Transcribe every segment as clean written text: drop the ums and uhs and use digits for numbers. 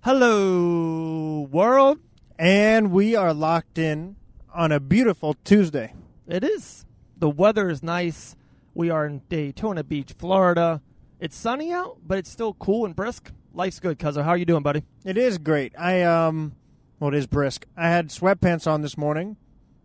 Hello, world. And we are locked in on a beautiful Tuesday. It is. The weather is nice. We are in Daytona Beach, Florida. It's sunny out, but it's still cool and brisk. Life's good, Cuzzo. How are you doing, buddy? It is great. It is brisk. I had sweatpants on this morning,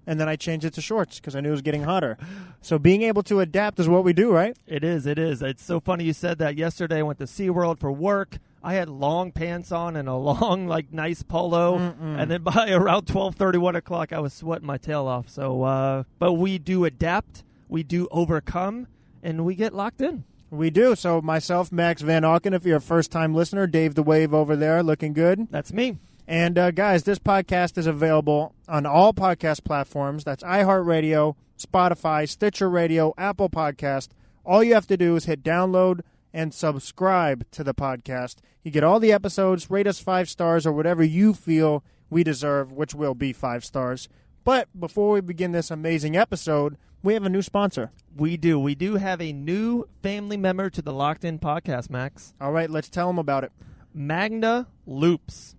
and then I changed it to shorts because I knew it was getting hotter. So being able to adapt is what we do, right? It is. It's so funny you said that. Yesterday I went to SeaWorld for work. I had long pants on and a long, nice polo. And then by around 12:30, 1 o'clock, I was sweating my tail off. So, but we do adapt. We do overcome. And we get locked in. We do. So myself, Max Van Auken, if you're a first-time listener, Dave the Wave over there, looking good. That's me. And, guys, this podcast is available on all podcast platforms. That's iHeartRadio, Spotify, Stitcher Radio, Apple Podcast. All you have to do is hit download and subscribe to the podcast. You get all the episodes, rate us 5 stars or whatever you feel we deserve, which will be 5 stars. But before we begin this amazing episode, we have a new sponsor. We do. We do have a new family member to the Locked In podcast, Max. All right, let's tell them about it. Magna Loops.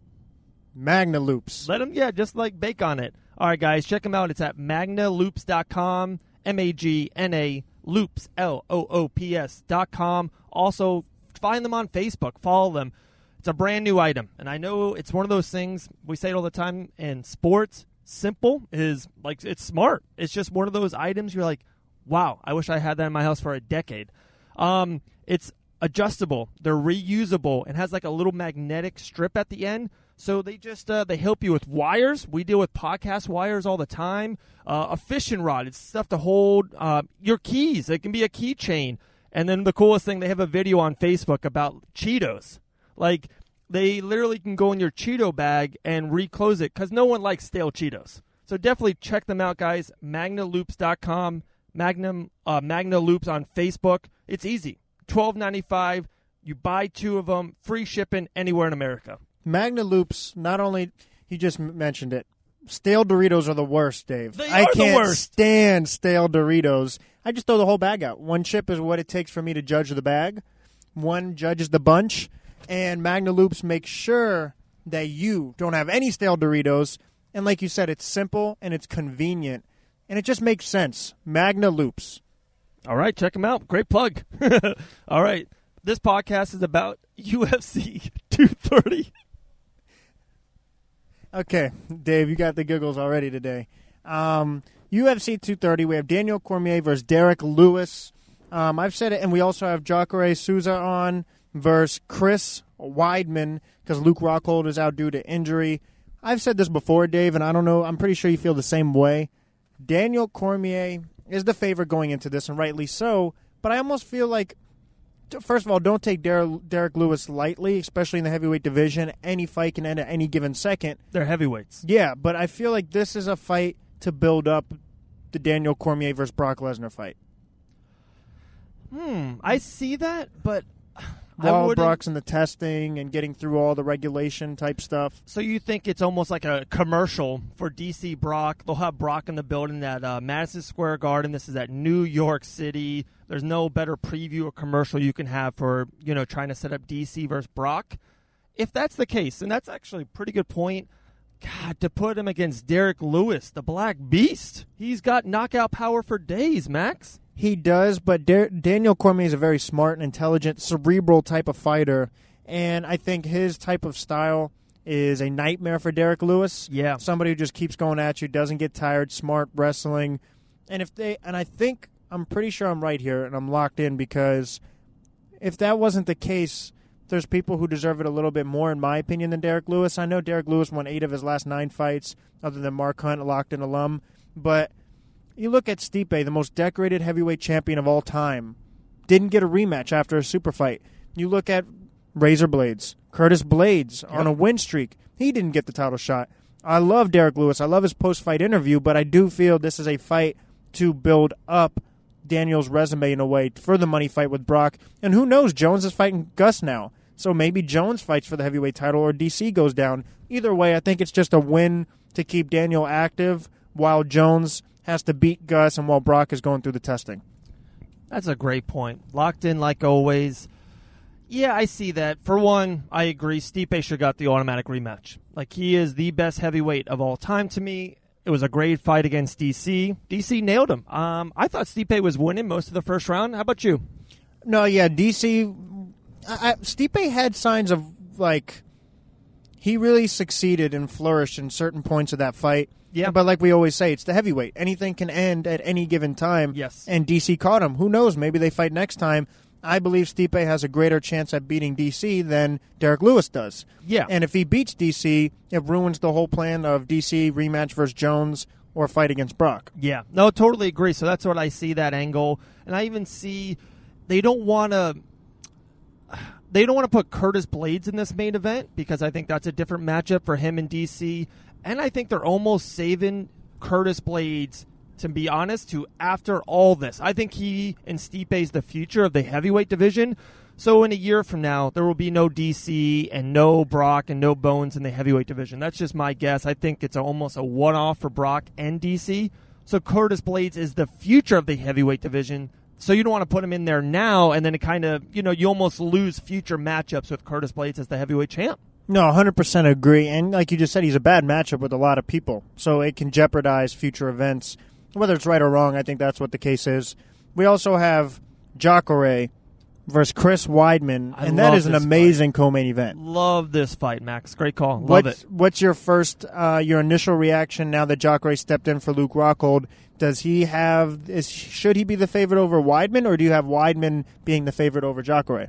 Magna Loops. Let them, just like bake on it. All right, guys, check them out. It's at magnaloops.com, MAGNA Loops, LOOPS.com. Also, find them on Facebook. Follow them. It's a brand new item. And I know it's one of those things, we say it all the time in sports, simple is it's smart. It's just one of those items you're like, wow, I wish I had that in my house for a decade. It's adjustable. They're reusable and has a little magnetic strip at the end. So they just they help you with wires. We deal with podcast wires all the time. A fishing rod. It's stuff to hold your keys. It can be a keychain. And then the coolest thing, they have a video on Facebook about Cheetos. They literally can go in your Cheeto bag and reclose it because no one likes stale Cheetos. So definitely check them out, guys. MagnaLoops.com, Magna Loops on Facebook. It's easy. $12.95. You buy 2 of them, free shipping anywhere in America. Magna Loops, not only, he just mentioned it, stale Doritos are the worst, Dave. I can't stand stale Doritos. I just throw the whole bag out. 1 chip is what it takes for me to judge the bag. 1 judges the bunch. And Magna Loops makes sure that you don't have any stale Doritos. And like you said, it's simple and it's convenient. And it just makes sense. Magna Loops. All right, check them out. Great plug. All right, this podcast is about UFC 230. Okay, Dave, you got the giggles already today. UFC 230, we have Daniel Cormier versus Derek Lewis. I've said it, and we also have Jacare Souza on versus Chris Weidman because Luke Rockhold is out due to injury. I've said this before, Dave, and I don't know, I'm pretty sure you feel the same way. Daniel Cormier is the favorite going into this, and rightly so, but I almost feel like, first of all, don't take Derek Lewis lightly, especially in the heavyweight division. Any fight can end at any given second. They're heavyweights. Yeah, but I feel like this is a fight to build up the Daniel Cormier versus Brock Lesnar fight. I see that, but while Brock's in the testing and getting through all the regulation type stuff. So you think it's almost like a commercial for DC Brock? They'll have Brock in the building at Madison Square Garden. This is at New York City. There's no better preview or commercial you can have for, trying to set up DC versus Brock. If that's the case, and that's actually a pretty good point, God, to put him against Derek Lewis, the Black Beast. He's got knockout power for days, Max. He does, but Daniel Cormier is a very smart and intelligent, cerebral type of fighter, and I think his type of style is a nightmare for Derek Lewis. Yeah. Somebody who just keeps going at you, doesn't get tired, smart wrestling. And I think I'm pretty sure I'm right here, and I'm locked in because if that wasn't the case, there's people who deserve it a little bit more, in my opinion, than Derek Lewis. I know Derek Lewis won 8 of his last 9 fights, other than Mark Hunt, a locked-in alum. But you look at Stipe, the most decorated heavyweight champion of all time, didn't get a rematch after a super fight. You look at Razor Blades, Curtis Blades on a win streak. He didn't get the title shot. I love Derek Lewis. I love his post-fight interview, but I do feel this is a fight to build up Daniel's resume in a way for the money fight with Brock. And who knows, Jones is fighting Gus now. So maybe Jones fights for the heavyweight title or DC goes down. Either way, I think it's just a win to keep Daniel active while Jones has to beat Gus and while Brock is going through the testing. That's a great point. Locked in like always. Yeah, I see that. For one, I agree. Stipe should have got the automatic rematch. Like, he is the best heavyweight of all time to me. It was a great fight against DC. DC nailed him. I thought Stipe was winning most of the first round. How about you? No, yeah, DC. Stipe had signs of, like, he really succeeded and flourished in certain points of that fight. Yeah. But like we always say, it's the heavyweight. Anything can end at any given time. Yes. And DC caught him. Who knows? Maybe they fight next time. I believe Stipe has a greater chance at beating DC than Derek Lewis does. Yeah. And if he beats DC, it ruins the whole plan of DC rematch versus Jones or fight against Brock. Yeah. No, totally agree. So that's what I see, that angle. And I even see they don't want to put Curtis Blades in this main event because I think that's a different matchup for him and DC. And I think they're almost saving Curtis Blades, to be honest, to after all this. I think he and Stipe is the future of the heavyweight division. So in a year from now, there will be no DC and no Brock and no Bones in the heavyweight division. That's just my guess. I think it's almost a one-off for Brock and DC. So Curtis Blades is the future of the heavyweight division. So you don't want to put him in there now, and then it kind of, you almost lose future matchups with Curtis Blades as the heavyweight champ. No, 100% agree. And like you just said, he's a bad matchup with a lot of people. So it can jeopardize future events. Whether it's right or wrong, I think that's what the case is. We also have Jacare versus Chris Weidman, and that is an amazing co-main event. Love this fight, Max. Great call. Love it. What's your your initial reaction now that Jacare stepped in for Luke Rockhold? Should he be the favorite over Weidman, or do you have Weidman being the favorite over Jacare?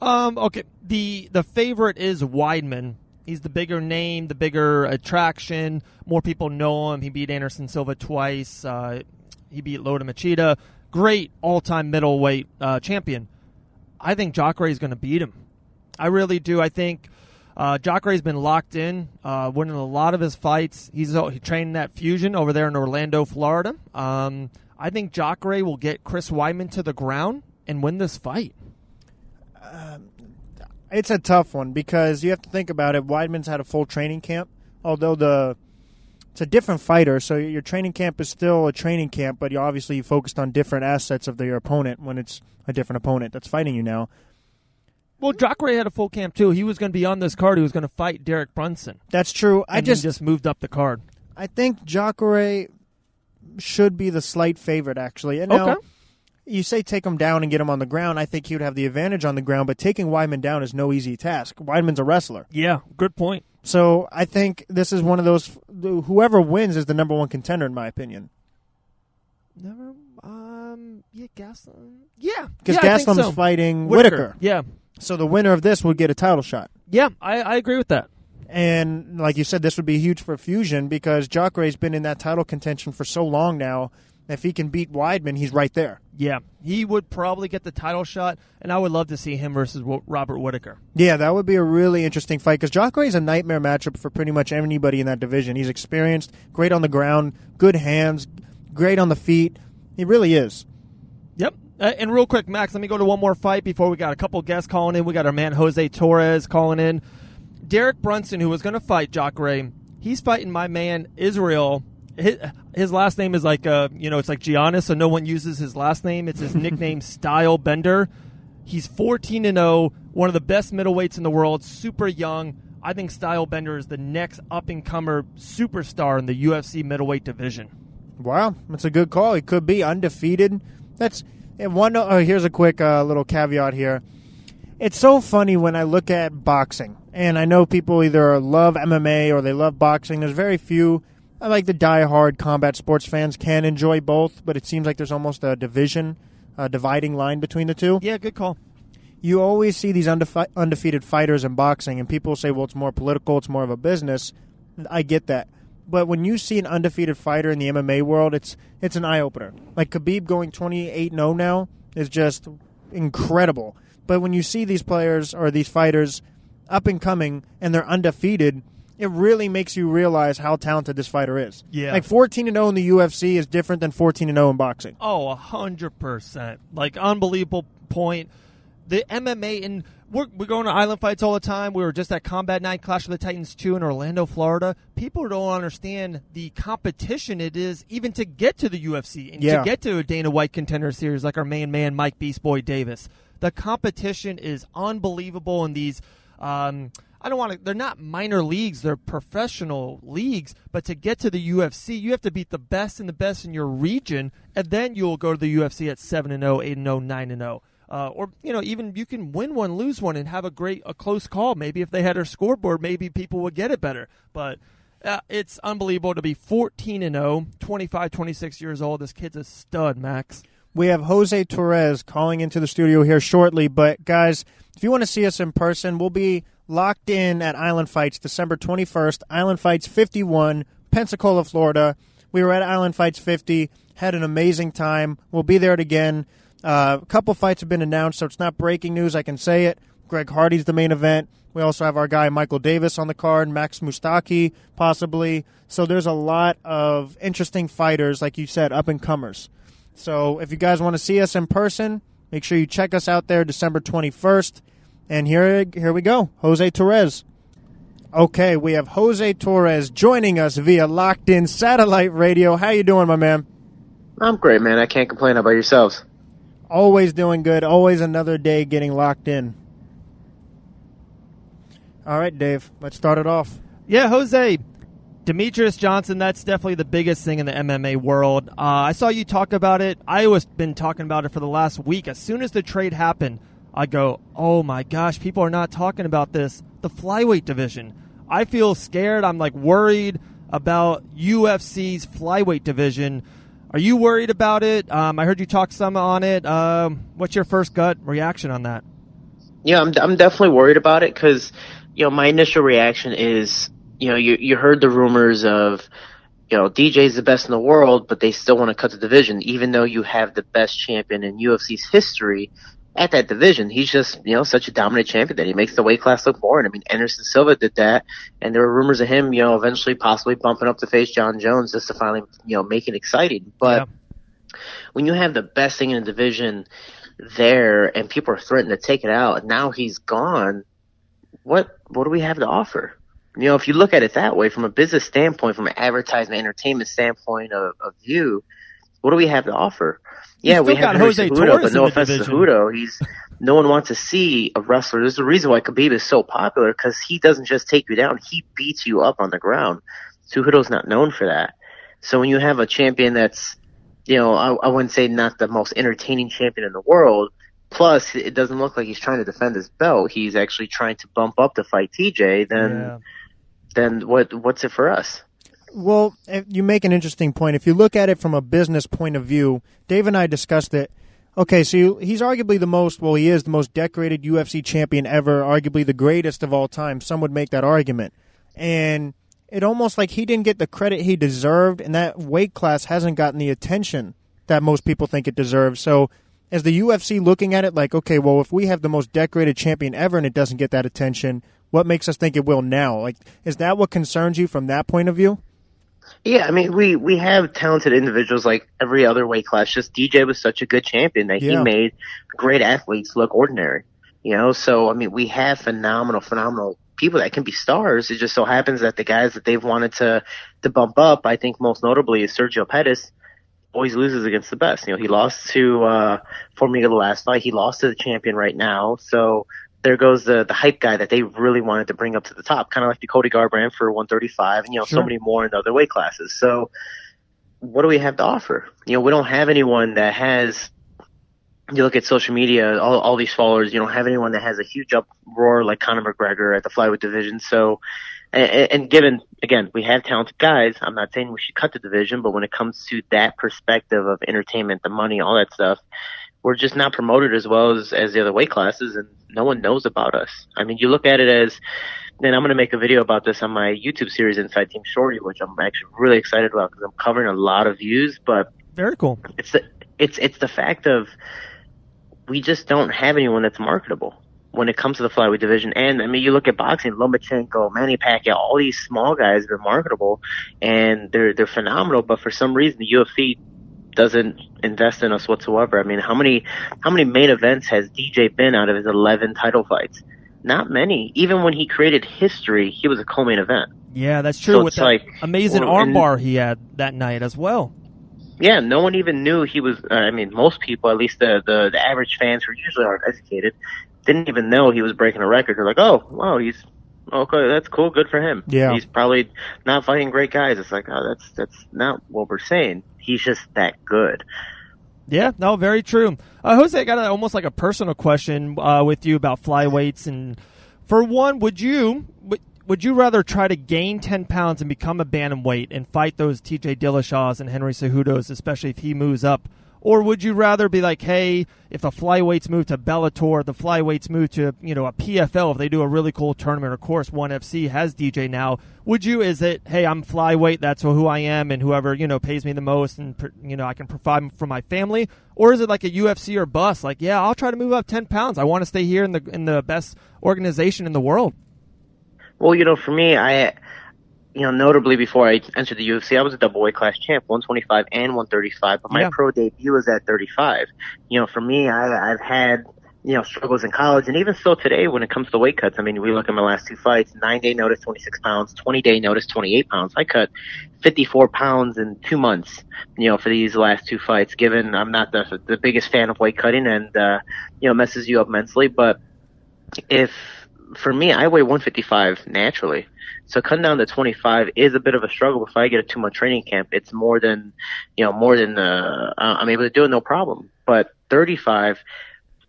Okay. The favorite is Weidman. He's the bigger name, the bigger attraction. More people know him. He beat Anderson Silva twice. He beat Lota Machida. Great all-time middleweight champion. I think Jacare is going to beat him. I really do. I think Jacare's been locked in, winning a lot of his fights. He trained that Fusion over there in Orlando, Florida. I think Jacare will get Chris Weidman to the ground and win this fight. It's a tough one because you have to think about it. Weidman's had a full training camp, although it's a different fighter, so your training camp is still a training camp, but you obviously focused on different assets of your opponent when it's a different opponent that's fighting you now. Well, Jacare had a full camp, too. He was going to be on this card. He was going to fight Derek Brunson. That's true. He just moved up the card. I think Jacare should be the slight favorite, actually. And okay. Now, you say take him down and get him on the ground. I think he would have the advantage on the ground, but taking Weidman down is no easy task. Weidman's a wrestler. Yeah, good point. So I think this is one of those, whoever wins is the number one contender, in my opinion. Gastelum. Yeah. Because Gastelum's fighting Whitaker. Yeah. So the winner of this would get a title shot. Yeah, I agree with that. And like you said, this would be huge for Fusion because Jacare's been in that title contention for so long now. If he can beat Weidman, he's right there. Yeah, he would probably get the title shot, and I would love to see him versus Robert Whitaker. Yeah, that would be a really interesting fight because Jacare is a nightmare matchup for pretty much anybody in that division. He's experienced, great on the ground, good hands, great on the feet. He really is. Yep. And real quick, Max, let me go to one more fight before we got a couple guests calling in. We got our man Jose Torres calling in. Derek Brunson, who was going to fight Jacare, he's fighting my man Israel. His last name is like, it's like Giannis, so no one uses his last name. It's his nickname, Style Bender. He's 14-0, one of the best middleweights in the world, super young. I think Style Bender is the next up-and-comer superstar in the UFC middleweight division. Wow, that's a good call. He could be undefeated. Here's a quick little caveat here. It's so funny when I look at boxing, and I know people either love MMA or they love boxing. There's very few. I like the diehard combat sports fans can enjoy both, but it seems like there's almost a dividing line between the two. Yeah, good call. You always see these undefeated fighters in boxing, and people say, well, it's more political, it's more of a business. I get that. But when you see an undefeated fighter in the MMA world, it's an eye-opener. Like Khabib going 28-0 now is just incredible. But when you see these players or these fighters up and coming and they're undefeated, it really makes you realize how talented this fighter is. Yeah. Like 14-0 in the UFC is different than 14-0 in boxing. Oh, 100%. Like, unbelievable point. The MMA, and we're going to island fights all the time. We were just at Combat Night, Clash of the Titans 2 in Orlando, Florida. People don't understand the competition it is even to get to the UFC and to get to a Dana White Contender Series like our main man, Mike Beast Boy Davis. The competition is unbelievable in these. They're not minor leagues, they're professional leagues, but to get to the UFC, you have to beat the best and the best in your region, and then you'll go to the UFC at 7-0, 8-0, 9-0. Or, even you can win one, lose one, and have a close call. Maybe if they had a scoreboard, maybe people would get it better. But it's unbelievable to be 14-0, 25, 26 years old. This kid's a stud, Max. We have Jose Torres calling into the studio here shortly, but guys, if you want to see us in person, we'll be locked in at Island Fights December 21st, Island Fights 51, Pensacola, Florida. We were at Island Fights 50, had an amazing time. We'll be there again. A couple fights have been announced, so it's not breaking news. I can say it. Greg Hardy's the main event. We also have our guy Michael Davis on the card, Max Mustaki possibly. So there's a lot of interesting fighters, like you said, up-and-comers. So if you guys want to see us in person, make sure you check us out there December 21st. And here we go, Jose Torres. Okay, we have Jose Torres joining us via Locked In Satellite Radio. How you doing, my man? I'm great, man. I can't complain. How about yourselves? Always doing good. Always another day getting locked in. All right, Dave, let's start it off. Yeah, Jose, Demetrius Johnson, that's definitely the biggest thing in the MMA world. I saw you talk about it. I was been talking about it for the last week. As soon as the trade happened, I go, oh my gosh, people are not talking about this. The flyweight division. I feel scared. I'm worried about UFC's flyweight division. Are you worried about it? I heard you talk some on it. What's your first gut reaction on that? Yeah, I'm definitely worried about it because, my initial reaction is, you heard the rumors of, DJ's the best in the world, but they still want to cut the division, even though you have the best champion in UFC's history at that division. He's just, such a dominant champion that he makes the weight class look boring. I mean, Anderson Silva did that, and there were rumors of him, eventually possibly bumping up to face John Jones just to finally, make it exciting. But when you have the best thing in the division there and people are threatening to take it out, and now he's gone, what do we have to offer? If you look at it that way, from a business standpoint, from an advertisement, entertainment standpoint of view, what do we have to offer? Yeah, we have Jose Cejudo, but no offense to Cejudo, no one wants to see a wrestler. There's a reason why Khabib is so popular, because he doesn't just take you down; he beats you up on the ground. Cejudo's not known for that. So when you have a champion that's, I wouldn't say not the most entertaining champion in the world. Plus, it doesn't look like he's trying to defend his belt. He's actually trying to bump up to fight TJ. Then what's it for us? Well, you make an interesting point. If you look at it from a business point of view, Dave and I discussed it. Okay, so he's arguably he is the most decorated UFC champion ever, arguably the greatest of all time. Some would make that argument. And it almost like he didn't get the credit he deserved, and that weight class hasn't gotten the attention that most people think it deserves. So is the UFC looking at it like, okay, well, if we have the most decorated champion ever and it doesn't get that attention, what makes us think it will now? Like, is that what concerns you from that point of view? Yeah, I mean, we have talented individuals like every other weight class. Just DJ was such a good champion that he made great athletes look ordinary. So, I mean, we have phenomenal people that can be stars. It just so happens that the guys that they've wanted to bump up, I think most notably is Sergio Pettis, always loses against the best. He lost to Formiga the last fight. He lost to the champion right now. So there goes the hype guy that they really wanted to bring up to the top, kind of like the Cody Garbrandt for 135, and so many more in the other weight classes. So what do we have to offer? We don't have anyone that has. You look at social media, all these followers. You don't have anyone that has a huge uproar like Conor McGregor at the flyweight division. So, and given again, we have talented guys. I'm not saying we should cut the division, but when it comes to that perspective of entertainment, the money, all that stuff, we're just not promoted as well as the other weight classes, and no one knows about us. I mean, you look at it as, and I'm going to make a video about this on my YouTube series, Inside Team Shorty, which I'm actually really excited about because I'm covering a lot of views. But very cool. It's the fact of we just don't have anyone that's marketable when it comes to the flyweight division. And I mean, you look at boxing, Lomachenko, Manny Pacquiao, all these small guys that are marketable and they're phenomenal, but for some reason the UFC doesn't invest in us whatsoever. I mean, how many main events has DJ been out of his 11 title fights? Not many. Even when he created history, he was a co-main event. Yeah, that's true. So with that amazing armbar he had that night as well. Yeah, no one even knew he was. I mean, most people, at least the average fans who usually aren't educated, didn't even know he was breaking a record. They're like, oh, wow, he's okay. That's cool. Good for him. Yeah. He's probably not fighting great guys. It's like, oh, that's not what we're saying. He's just that good. Yeah, no, very true. Jose, I got almost like a personal question with you about flyweights. And for one, would you rather try to gain 10 pounds and become a bantamweight and fight those TJ Dillashaw's and Henry Cejudos, especially if he moves up? Or would you rather be like, hey, if the flyweights move to Bellator, the flyweights move to, a PFL, if they do a really cool tournament, of course, ONE FC has DJ now. Is it, hey, I'm flyweight, that's who I am, and whoever, pays me the most, and, I can provide for my family? Or is it like a UFC or bust? Like, yeah, I'll try to move up 10 pounds. I want to stay here in the best organization in the world. Well, for me, notably before I entered the UFC, I was a double weight class champ, 125 and 135, but my pro debut was at 35. For me, I've had, struggles in college, and even still today when it comes to weight cuts. I mean, we look at my last two fights, 9-day notice, 26 pounds, 20-day notice, 28 pounds. I cut 54 pounds in 2 months, for these last two fights, given I'm not the biggest fan of weight cutting and, messes you up mentally. But for me, I weigh 155 naturally. So cutting down to 25 is a bit of a struggle. If I get a 2-month training camp, it's more than I'm able to do it, no problem. But 35,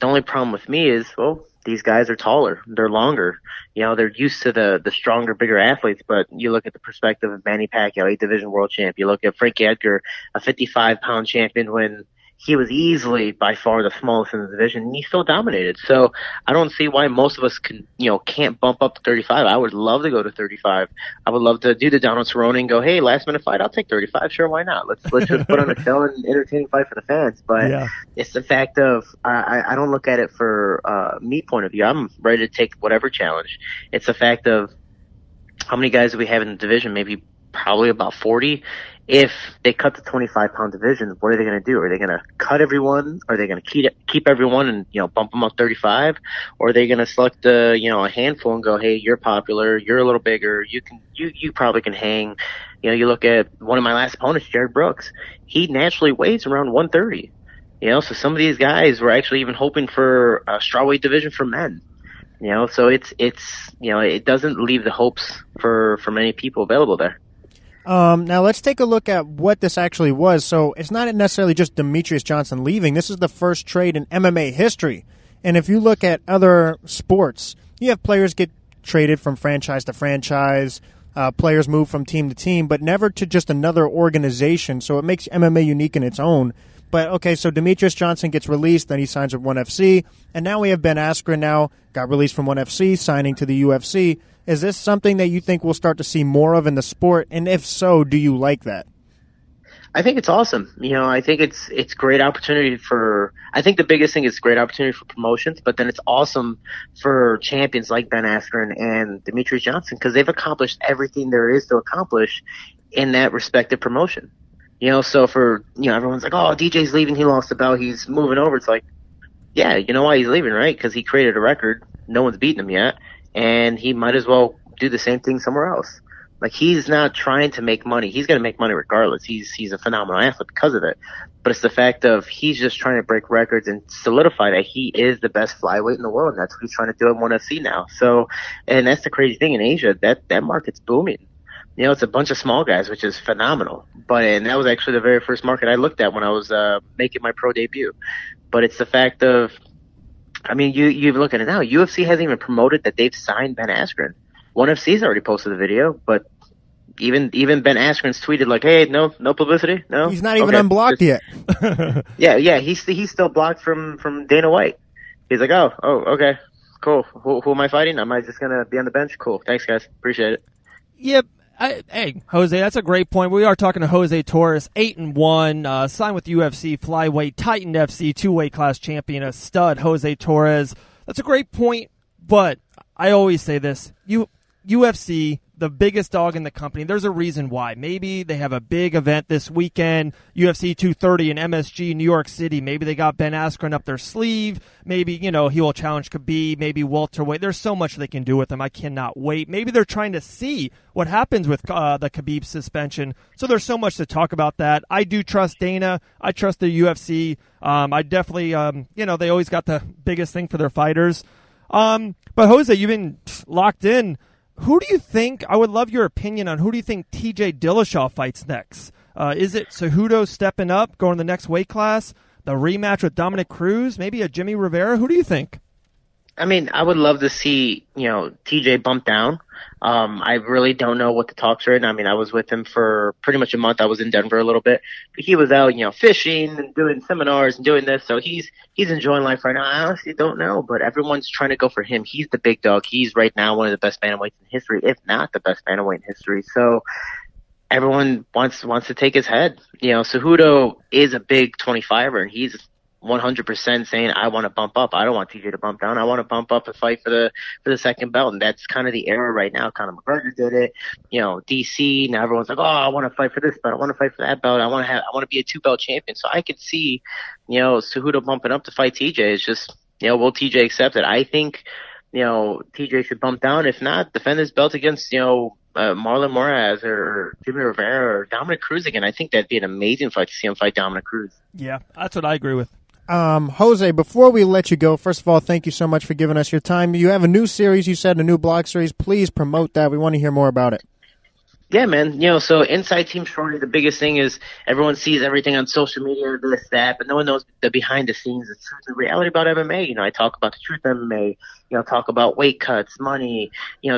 the only problem with me is, well, these guys are taller, they're longer. They're used to the stronger, bigger athletes. But you look at the perspective of Manny Pacquiao, 8-division world champ. You look at Frankie Edgar, a 55-pound champion when he was easily by far the smallest in the division, and he still dominated. So I don't see why most of us can't bump up to 35. I would love to go to 35. I would love to do the Donald Cerrone and go, hey, last minute fight, I'll take 35. Sure, why not? Let's just put on a show and entertaining fight for the fans. But it's the fact of I don't look at it for me point of view. I'm ready to take whatever challenge. It's the fact of how many guys do we have in the division? Maybe probably about 40. If they cut the 25-pound division, what are they going to do? Are they going to cut everyone? Are they going to keep everyone and bump them up 35? Or are they going to select a handful and go, hey, you're popular, you're a little bigger, you probably can hang. You look at one of my last opponents, Jared Brooks. He naturally weighs around 130. So some of these guys were actually even hoping for a strawweight division for men. So it's it doesn't leave the hopes for many people available there. Now let's take a look at what this actually was. So it's not necessarily just Demetrious Johnson leaving. This is the first trade in MMA history. And if you look at other sports, you have players get traded from franchise to franchise, players move from team to team, but never to just another organization. So it makes MMA unique in its own. But, okay, so Demetrious Johnson gets released, then he signs with ONE FC, and now we have Ben Askren now, got released from ONE FC, signing to the UFC. Is this something that you think we'll start to see more of in the sport? And if so, do you like that? I think it's awesome. I think it's great opportunity I think the biggest thing is great opportunity for promotions, but then it's awesome for champions like Ben Askren and Demetrious Johnson because they've accomplished everything there is to accomplish in that respective promotion. So for, everyone's like, oh, DJ's leaving, he lost the belt, he's moving over. It's like, yeah, you know why he's leaving, right? Because he created a record. No one's beaten him yet. And he might as well do the same thing somewhere else. Like, he's not trying to make money. He's going to make money regardless. He's a phenomenal athlete because of it. But it's the fact of he's just trying to break records and solidify that he is the best flyweight in the world. And that's what he's trying to do at ONE FC now. So, and that's the crazy thing in Asia. That market's booming. It's a bunch of small guys, which is phenomenal. And that was actually the very first market I looked at when I was making my pro debut. But it's the fact of, I mean, you look at it now. UFC hasn't even promoted that they've signed Ben Askren. ONE FC's already posted the video, but even Ben Askren's tweeted like, "Hey, no publicity, no." He's not even unblocked yet. yeah, he's still blocked from Dana White. He's like, oh, okay, cool. Who am I fighting? Am I just gonna be on the bench? Cool, thanks guys, appreciate it. Yep. Hey, Jose, that's a great point. We are talking to Jose Torres, 8-1, signed with UFC Flyweight, Titan FC, 2-weight class champion, a stud, Jose Torres. That's a great point, but I always say this. UFC the biggest dog in the company. There's a reason why. Maybe they have a big event this weekend, UFC 230 in MSG, New York City. Maybe they got Ben Askren up their sleeve. Maybe, he will challenge Khabib, maybe welterweight. There's so much they can do with him. I cannot wait. Maybe they're trying to see what happens with the Khabib suspension. So there's so much to talk about that. I do trust Dana. I trust the UFC. I definitely, they always got the biggest thing for their fighters. But Jose, you've been locked in. Who do you think, I would love your opinion on who do you think TJ Dillashaw fights next? Is it Cejudo stepping up, going to the next weight class? The rematch with Dominic Cruz? Maybe a Jimmy Rivera? Who do you think? I mean, I would love to see, TJ bump down. I really don't know what the talks are in. I mean, I was with him for pretty much a month. I was in Denver a little bit. But he was out, fishing and doing seminars and doing this. So he's enjoying life right now. I honestly don't know, but everyone's trying to go for him. He's the big dog. He's right now one of the best bantamweights in history, if not the best bantamweight in history. So everyone wants to take his head. Cejudo is a big 25er, and he's 100% saying, I want to bump up. I don't want TJ to bump down. I want to bump up and fight for the second belt. And that's kind of the era right now. Conor McGregor did it. DC. Now everyone's like, oh, I want to fight for this belt. I want to fight for that belt. I want to be a 2-belt champion. So I could see, Cejudo bumping up to fight TJ. It's just, will TJ accept it? I think, TJ should bump down. If not, defend his belt against, Marlon Moraes or Jimmy Rivera or Dominic Cruz again. I think that'd be an amazing fight to see him fight Dominic Cruz. Yeah, that's what I agree with. Jose, before we let you go, first of all, thank you so much for giving us your time. You have a new series, you said, a new blog series. Please promote that. We want to hear more about it. Yeah, man. So inside Team Shorty, the biggest thing is everyone sees everything on social media, this, that, but no one knows the behind the scenes, the truth and reality about MMA. I talk about the truth of MMA, talk about weight cuts, money,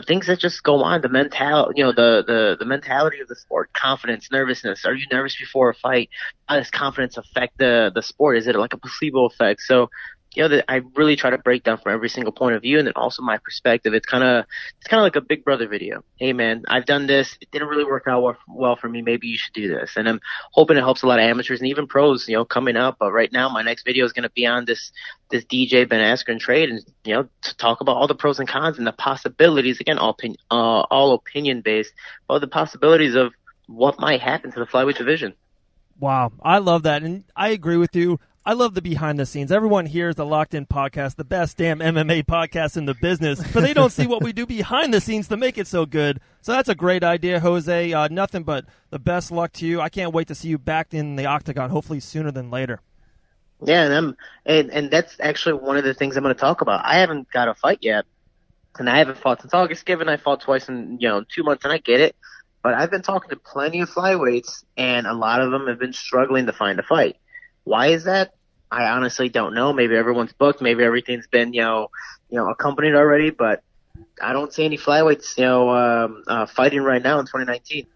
things that just go on, the mentality, the mentality of the sport, confidence, nervousness. Are you nervous before a fight? How does confidence affect the sport? Is it like a placebo effect? So, I really try to break down from every single point of view, and then also my perspective. It's kind of like a Big Brother video. Hey, man, I've done this. It didn't really work out well for me. Maybe you should do this. And I'm hoping it helps a lot of amateurs and even pros, coming up. But right now, my next video is going to be on this DJ Ben Askren trade, and to talk about all the pros and cons and the possibilities. Again, all opinion based, but the possibilities of what might happen to the flyweight division. Wow, I love that, and I agree with you. I love the behind the scenes. Everyone hears the Locked In podcast, the best damn MMA podcast in the business, but they don't see what we do behind the scenes to make it so good. So that's a great idea, Jose. Nothing but the best luck to you. I can't wait to see you back in the octagon, hopefully sooner than later. Yeah, and that's actually one of the things I'm going to talk about. I haven't got a fight yet, and I haven't fought since August. Given I fought twice in 2 months, and I get it. But I've been talking to plenty of flyweights, and a lot of them have been struggling to find a fight. Why is that? I honestly don't know. Maybe everyone's booked. Maybe everything's been, accompanied already. But I don't see any flyweights, fighting right now in 2019.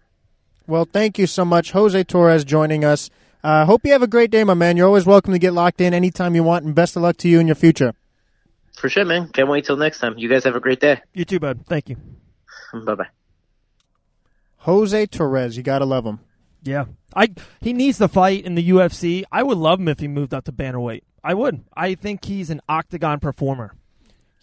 Well, thank you so much, Jose Torres, joining us. Hope you have a great day, my man. You're always welcome to get locked in anytime you want, and best of luck to you in your future. For sure, man. Can't wait till next time. You guys have a great day. You too, bud. Thank you. Bye-bye. Jose Torres, you got to love him. Yeah. He needs to fight in the UFC. I would love him if he moved up to bantamweight. I would. I think he's an octagon performer.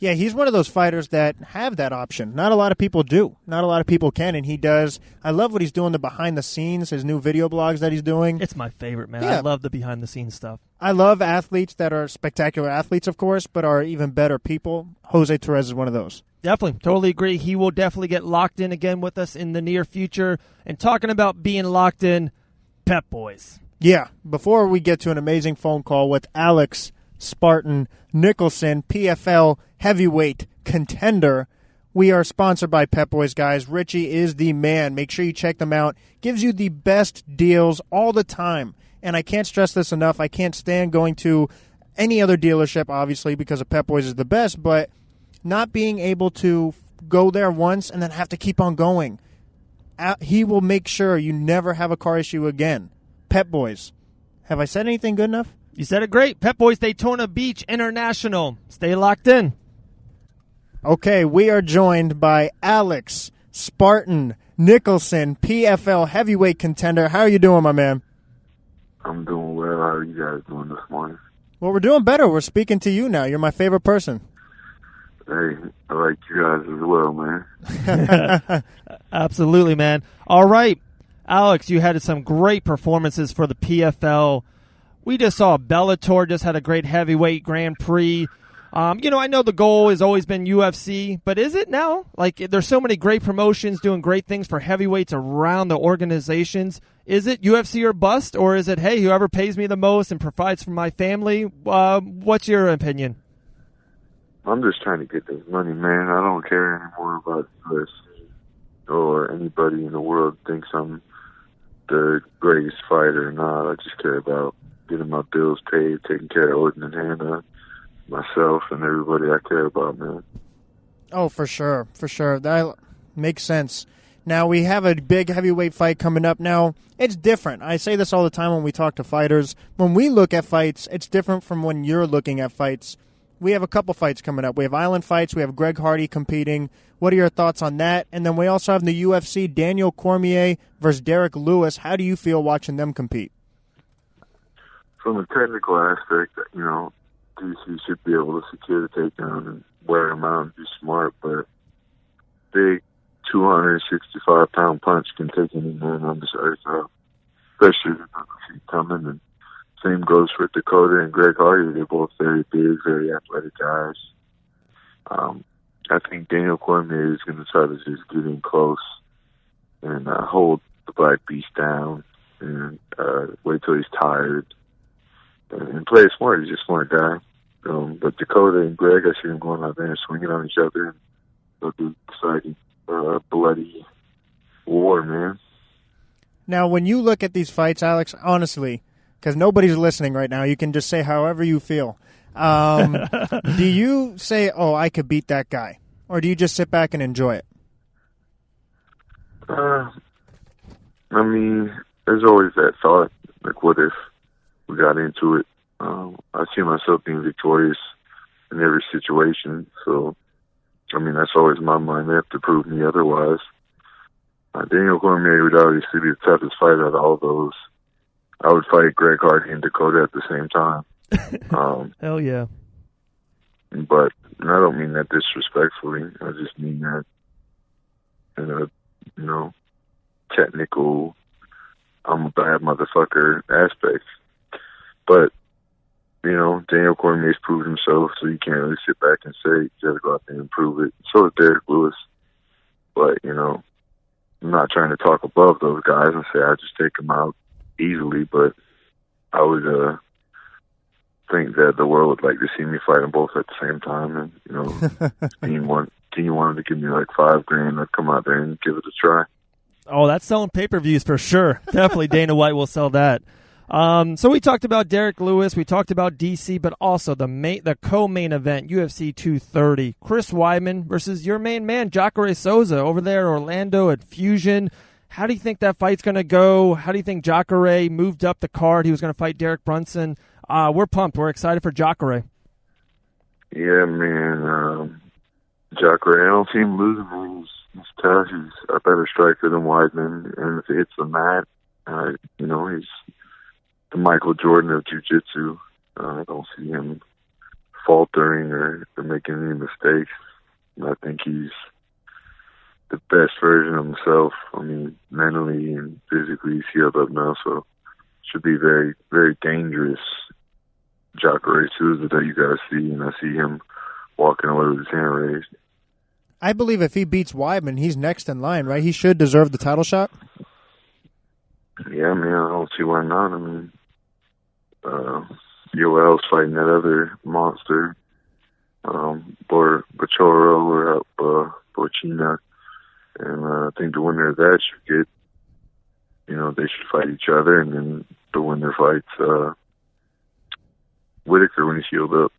Yeah, he's one of those fighters that have that option. Not a lot of people do. Not a lot of people can, and he does. I love what he's doing, the behind-the-scenes, his new video blogs that he's doing. It's my favorite, man. Yeah. I love the behind-the-scenes stuff. I love athletes that are spectacular athletes, of course, but are even better people. Jose Torres is one of those. Definitely. Totally agree. He will definitely get locked in again with us in the near future. And talking about being locked in, Pep-Boys. Yeah. Before we get to an amazing phone call with Alex, Spartan, Nicholson, PFL Heavyweight Contender, we are sponsored by Pep-Boys, guys. Richie is the man. Make sure you check them out. Gives you the best deals all the time. And I can't stress this enough. I can't stand going to any other dealership, obviously, because of Pep-Boys is the best, but not being able to go there once and then have to keep on going. He will make sure you never have a car issue again. Pep-Boys. Have I said anything good enough? You said it great. Pep-Boys Daytona Beach International. Stay locked in. Okay, we are joined by Alex, Spartan, Nicholson, PFL Heavyweight Contender. How are you doing, my man? I'm doing well. How are you guys doing this morning? Well, we're doing better. We're speaking to you now. You're my favorite person. Hey, I like you guys as well, man. Absolutely, man. All right, Alex, you had some great performances for the PFL. We just saw Bellator just had a great heavyweight Grand Prix. I know the goal has always been UFC, but is it now? Like, there's so many great promotions doing great things for heavyweights around the organizations. Is it UFC or bust, or is it, hey, whoever pays me the most and provides for my family? What's your opinion? I'm just trying to get this money, man. I don't care anymore about UFC or anybody in the world thinks I'm the greatest fighter or not. I just care about getting my bills paid, taking care of Orton and Hannah, myself, and everybody I care about, man. Oh, for sure. That makes sense. Now, we have a big heavyweight fight coming up. Now, it's different. I say this all the time when we talk to fighters. When we look at fights, it's different from when you're looking at fights. We have a couple fights coming up. We have Island fights. We have Greg Hardy competing. What are your thoughts on that? And then we also have the UFC, Daniel Cormier versus Derek Lewis. How do you feel watching them compete? From a technical aspect, DC should be able to secure the takedown and wear him out and be smart, but big 265-pound punch can take any man on this earth out, especially if you see coming. And same goes for Dakota and Greg Hardy. They're both very big, very athletic guys. I think Daniel Cormier is going to try to just get in close and hold the Black Beast down and wait till he's tired and play it smart. He's a smart guy. But Dakota and Greg, I see them going out there and swinging on each other. It'll be exciting, bloody war, man. Now, when you look at these fights, Alex, honestly, because nobody's listening right now, you can just say however you feel. Do you say, oh, I could beat that guy? Or do you just sit back and enjoy it? There's always that thought, like, what if we got into it? I see myself being victorious in every situation. So, that's always my mind. They have to prove me otherwise. Daniel Cormier would obviously be the toughest fight out of all those. I would fight Greg Hardy and Dakota at the same time. Hell yeah. But I don't mean that disrespectfully. I just mean that in a, technical, I'm a bad motherfucker aspect. But, Daniel Cormier's proved himself, so you can't really sit back and say, you gotta go out there and prove it. So did Derek Lewis. But, I'm not trying to talk above those guys and say I just take them out easily, but I would think that the world would like to see me fight them both at the same time. And, team wanted to give me like $5,000, I'd come out there and give it a try. Oh, that's selling pay-per-views for sure. Definitely Dana White will sell that. So we talked about Derek Lewis, we talked about DC, but also the co-main event, UFC 230. Chris Weidman versus your main man, Jacare Souza, over there in Orlando at Fusion. How do you think that fight's going to go? How do you think Jacare moved up the card? He was going to fight Derek Brunson. We're pumped. We're excited for Jacare. Yeah, man. Jacare, I don't see him losing. He's tough. He's a better striker than Weidman. And if it hits the mat, he's the Michael Jordan of jiu-jitsu. I don't see him faltering or making any mistakes. I think he's the best version of himself. Mentally and physically, he's healed up now, so should be very, very dangerous. Jacare Souza that you guys see, and I see him walking away with his hand raised. I believe if he beats Weidman, he's next in line, right? He should deserve the title shot. Yeah, man, I don't see why not. Yoel's fighting that other monster, Bachoro or Borchina, and I think the winner of that should get, they should fight each other, and then the winner fights Whitaker when he's healed up.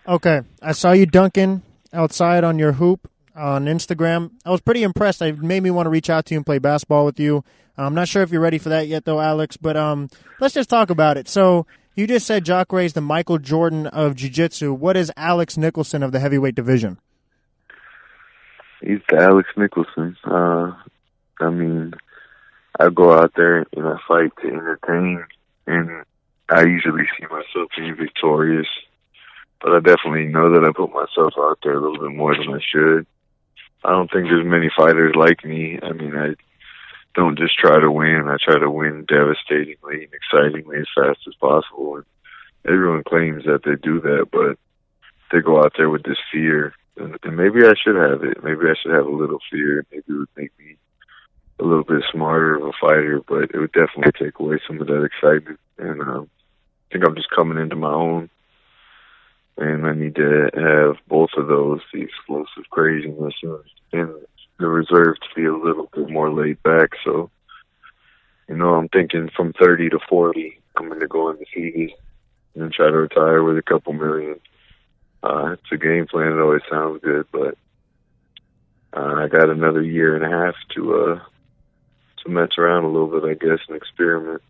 Okay, I saw you dunking outside on your hoop on Instagram. I was pretty impressed. It made me want to reach out to you and play basketball with you. I'm not sure if you're ready for that yet, though, Alex, but let's just talk about it. So you just said Jacare is the Michael Jordan of jiu-jitsu. What is Alex Nicholson of the heavyweight division? He's the Alex Nicholson. I go out there and I fight to entertain, and I usually see myself being victorious, but I definitely know that I put myself out there a little bit more than I should. I don't think there's many fighters like me. I mean, I don't just try to win. I try to win devastatingly and excitingly as fast as possible. And everyone claims that they do that, but they go out there with this fear. And maybe I should have it. Maybe I should have a little fear. Maybe it would make me a little bit smarter of a fighter, but it would definitely take away some of that excitement. And I think I'm just coming into my own. And I need to have both of those, the explosive craziness and the reserve to be a little bit more laid back. So, I'm thinking from 30 to 40, I'm going to go undefeated and then try to retire with a couple million. It's a game plan. It always sounds good, but I got another year and a half to mess around a little bit, I guess, and experiment.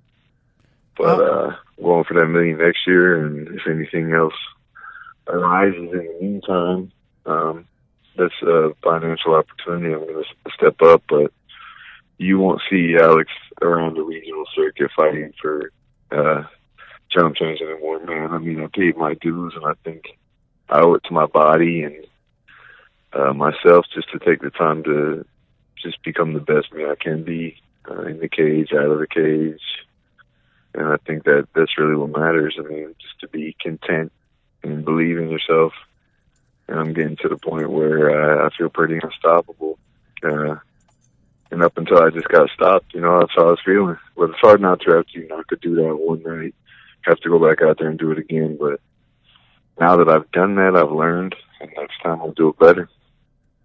But going for that million next year, and if anything else arises in the meantime, that's a financial opportunity. I'm going to step up, but you won't see Alex around the regional circuit fighting for challenge chains anymore, man. I mean, I paid my dues, and I think I owe it to my body and myself just to take the time to just become the best me I can be in the cage, out of the cage. And I think that's really what matters. I mean, just to be content and believe in yourself. And I'm getting to the point where I feel pretty unstoppable. And up until I just got stopped, that's how I was feeling. But it's hard not to have to, I could do that one night, have to go back out there and do it again. But now that I've done that, I've learned, and next time I'll do it better.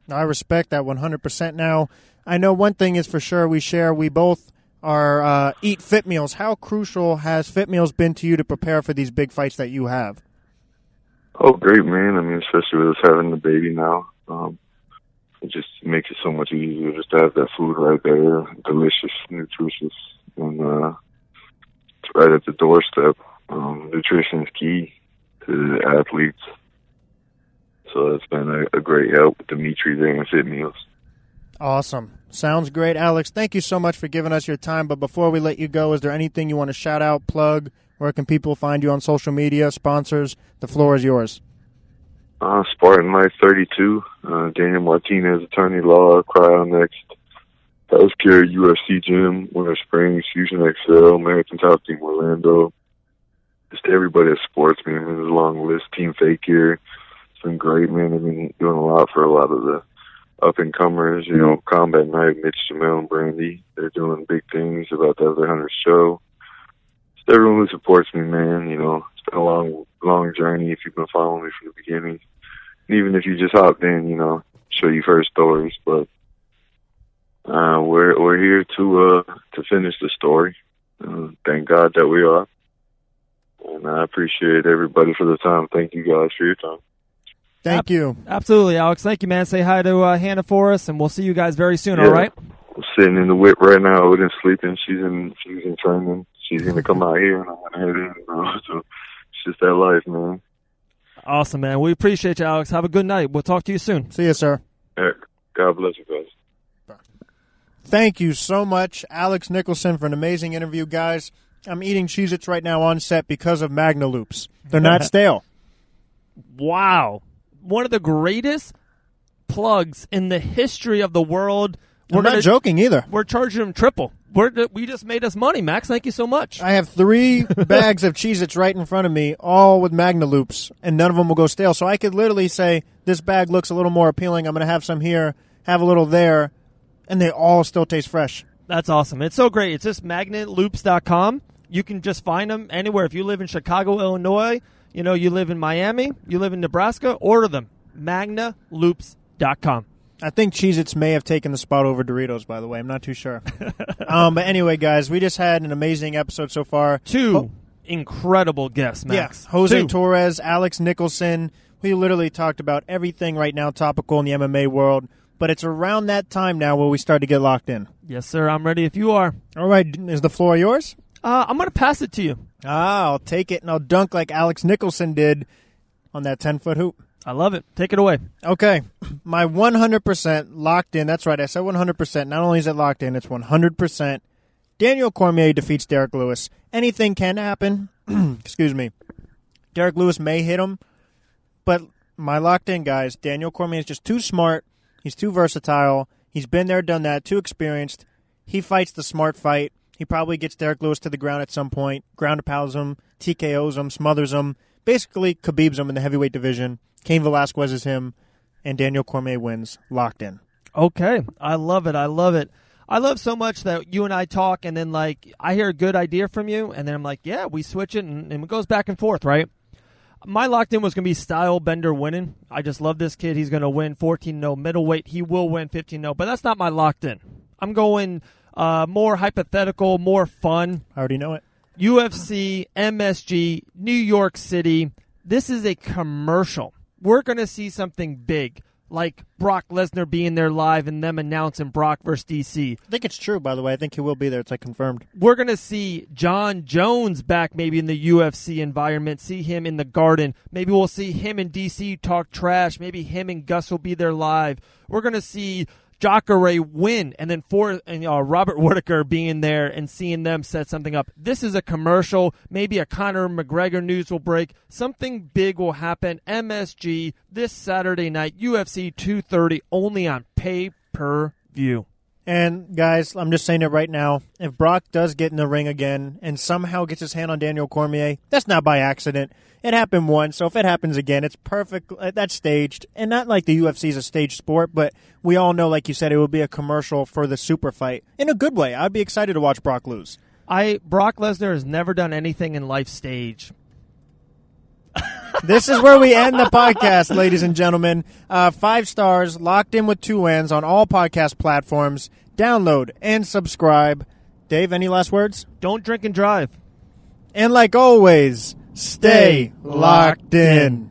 I respect that 100%. Now, I know one thing is for sure we both are eat fit meals. How crucial has fit meals been to you to prepare for these big fights that you have? Oh, great, man. I mean, especially with us having the baby now. It just makes it so much easier just to have that food right there, delicious, nutritious, and it's right at the doorstep. Nutrition is key to the athletes. So it's been a great help with Dimitri there in Fit Meals. Awesome. Sounds great, Alex. Thank you so much for giving us your time. But before we let you go, is there anything you want to shout out, plug? Where can people find you on social media, sponsors? The floor is yours. Spartan Life 32, Daniel Martinez, Attorney Law, Cryo Next, Healthcare, UFC Gym, Winter Springs, Fusion XL, American Top Team Orlando. Just everybody that supports me. I mean, there's a long list. Team Fake here. It's been great, man. I've been doing a lot for a lot of the up-and-comers, Combat Night, Mitch, Jamel, and Brandy. They're doing big things about the other 100 show. Just everyone who supports me, man, it's been a long journey if you've been following me from the beginning. And even if you just hopped in, show you first stories. But we're here to finish the story. Thank God that we are. And I appreciate everybody for the time. Thank you guys for your time. Thank you. Absolutely, Alex. Thank you, man. Say hi to Hannah for us, and we'll see you guys very soon, Yeah. all right? I'm sitting in the whip right now. I didn't sleeping. She's in training. She's going to come out here, and I'm going to head in. So it's just that life, man. Awesome, man. We appreciate you, Alex. Have a good night. We'll talk to you soon. See you, sir. Eric, God bless you guys. Thank you so much, Alex Nicholson, for an amazing interview, guys. I'm eating Cheez-Its right now on set because of Magna Loops. They're not stale. Wow. One of the greatest plugs in the history of the world. I'm not joking either. We're charging them triple. We just made us money, Max. Thank you so much. I have 3 bags of Cheez-Its right in front of me, all with Magna Loops, and none of them will go stale. So I could literally say, this bag looks a little more appealing. I'm going to have some here, have a little there, and they all still taste fresh. That's awesome. It's so great. It's just magnetloops.com. You can just find them anywhere. If you live in Chicago, Illinois, you live in Miami, you live in Nebraska, order them. magnaloops.com. I think Cheez-Its may have taken the spot over Doritos, by the way. I'm not too sure. But anyway, guys, we just had an amazing episode so far. 2 incredible guests, Max. Yeah, Jose 2. Torres, Alex Nicholson. We literally talked about everything right now topical in the MMA world. But it's around that time now where we start to get locked in. Yes, sir. I'm ready if you are. All right. Is the floor yours? I'm going to pass it to you. I'll take it, and I'll dunk like Alex Nicholson did on that 10-foot hoop. I love it. Take it away. Okay. My 100% locked in. That's right. I said 100%. Not only is it locked in, it's 100%. Daniel Cormier defeats Derek Lewis. Anything can happen. Excuse me. Derek Lewis may hit him. But my locked in, guys, Daniel Cormier is just too smart. He's too versatile. He's been there, done that, too experienced. He fights the smart fight. He probably gets Derek Lewis to the ground at some point, ground pounds him, TKOs him, smothers him, basically Khabibs him in the heavyweight division. Cain Velasquez is him, and Daniel Cormier wins. Locked in. Okay. I love it. I love so much that you and I talk, and then, like, I hear a good idea from you, and then I'm like, yeah, we switch it, and it goes back and forth, right? My locked in was going to be Style Bender winning. I just love this kid. He's going to win 14-0 middleweight. He will win 15-0, but that's not my locked in. I'm going more hypothetical, more fun. I already know it. UFC, MSG, New York City. This is a commercial. We're going to see something big, like Brock Lesnar being there live and them announcing Brock versus DC. I think it's true, by the way. I think he will be there. It's like confirmed. We're going to see John Jones back maybe in the UFC environment, see him in the Garden. Maybe we'll see him and DC talk trash. Maybe him and Gus will be there live. We're going to see Jacare win, and then Robert Whittaker being there and seeing them set something up. This is a commercial. Maybe a Conor McGregor news will break. Something big will happen. MSG this Saturday night, UFC 230, only on pay-per-view. And, guys, I'm just saying it right now. If Brock does get in the ring again and somehow gets his hand on Daniel Cormier, that's not by accident. It happened once, so if it happens again, it's perfect. That's staged. And not like the UFC is a staged sport, but we all know, like you said, it would be a commercial for the super fight. In a good way. I'd be excited to watch Brock lose. Brock Lesnar has never done anything in life stage. This is where we end the podcast, ladies and gentlemen. 5 stars, locked in with 2 N's on all podcast platforms. Download and subscribe. Dave, any last words? Don't drink and drive. And like always, stay locked in.